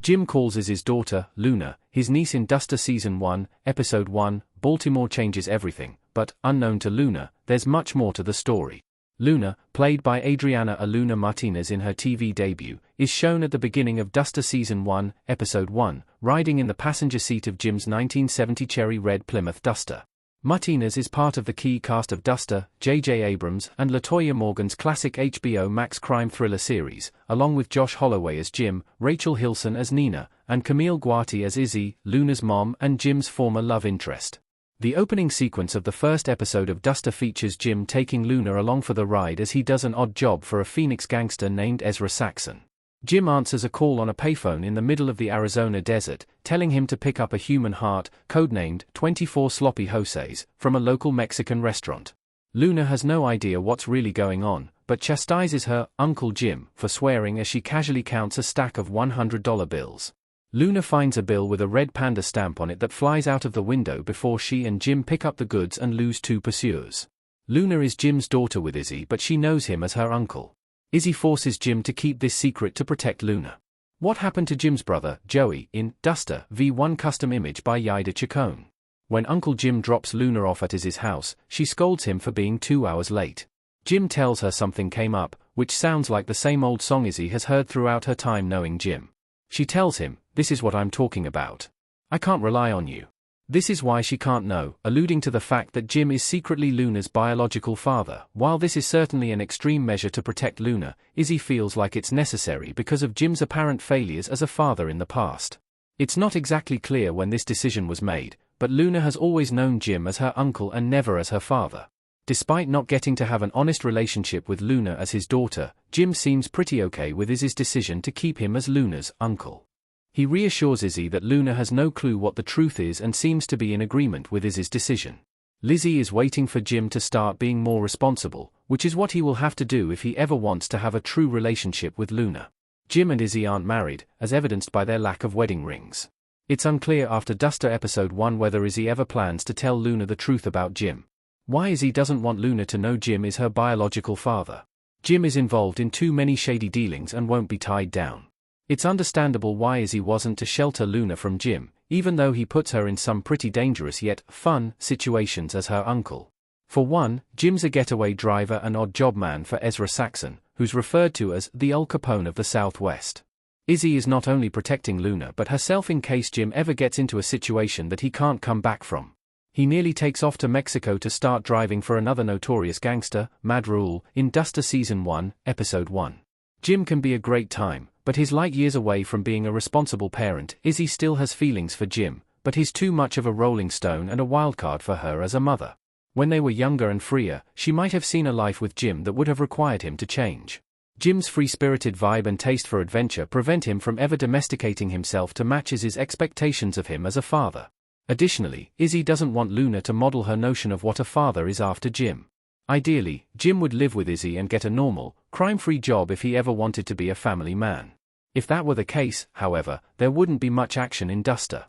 Jim calls Izzy's daughter, Luna, his niece in Duster Season 1, Episode 1, Baltimore changes everything, but, unknown to Luna, there's much more to the story. Luna, played by Adriana Aluna Martinez in her TV debut, is shown at the beginning of Duster Season 1, Episode 1, riding in the passenger seat of Jim's 1970 cherry red Plymouth Duster. Martinez is part of the key cast of Duster, J.J. Abrams and LaToya Morgan's classic HBO Max crime thriller series, along with Josh Holloway as Jim, Rachel Hilson as Nina, and Camille Guati as Izzy, Luna's mom and Jim's former love interest. The opening sequence of the first episode of Duster features Jim taking Luna along for the ride as he does an odd job for a Phoenix gangster named Ezra Saxon. Jim answers a call on a payphone in the middle of the Arizona desert, telling him to pick up a human heart, codenamed 24 Sloppy Jose's, from a local Mexican restaurant. Luna has no idea what's really going on, but chastises her Uncle Jim for swearing as she casually counts a stack of $100 bills. Luna finds a bill with a red panda stamp on it that flies out of the window before she and Jim pick up the goods and lose two pursuers. Luna is Jim's daughter with Izzy, but she knows him as her uncle. Izzy forces Jim to keep this secret to protect Luna. What happened to Jim's brother, Joey, in Duster V1 custom image by Yida Chacon? When Uncle Jim drops Luna off at Izzy's house, she scolds him for being 2 hours late. Jim tells her something came up, which sounds like the same old song Izzy has heard throughout her time knowing Jim. She tells him, "This is what I'm talking about. I can't rely on you." This is why she can't know, alluding to the fact that Jim is secretly Luna's biological father. While this is certainly an extreme measure to protect Luna, Izzy feels like it's necessary because of Jim's apparent failures as a father in the past. It's not exactly clear when this decision was made, but Luna has always known Jim as her uncle and never as her father. Despite not getting to have an honest relationship with Luna as his daughter, Jim seems pretty okay with Izzy's decision to keep him as Luna's uncle. He reassures Izzy that Luna has no clue what the truth is and seems to be in agreement with Izzy's decision. Lizzie is waiting for Jim to start being more responsible, which is what he will have to do if he ever wants to have a true relationship with Luna. Jim and Izzy aren't married, as evidenced by their lack of wedding rings. It's unclear after Duster Episode 1 whether Izzy ever plans to tell Luna the truth about Jim. Why Izzy doesn't want Luna to know Jim is her biological father. Jim is involved in too many shady dealings and won't be tied down. It's understandable why Izzy wasn't to shelter Luna from Jim, even though he puts her in some pretty dangerous yet fun situations as her uncle. For one, Jim's a getaway driver and odd job man for Ezra Saxon, who's referred to as the Al Capone of the Southwest. Izzy is not only protecting Luna but herself in case Jim ever gets into a situation that he can't come back from. He nearly takes off to Mexico to start driving for another notorious gangster, Mad Raul, in Duster Season 1, Episode 1. Jim can be a great time, but he's light years away from being a responsible parent. Izzy still has feelings for Jim, but he's too much of a rolling stone and a wildcard for her as a mother. When they were younger and freer, she might have seen a life with Jim that would have required him to change. Jim's free-spirited vibe and taste for adventure prevent him from ever domesticating himself to match Izzy's expectations of him as a father. Additionally, Izzy doesn't want Luna to model her notion of what a father is after Jim. Ideally, Jim would live with Izzy and get a normal, crime-free job if he ever wanted to be a family man. If that were the case, however, there wouldn't be much action in Duster.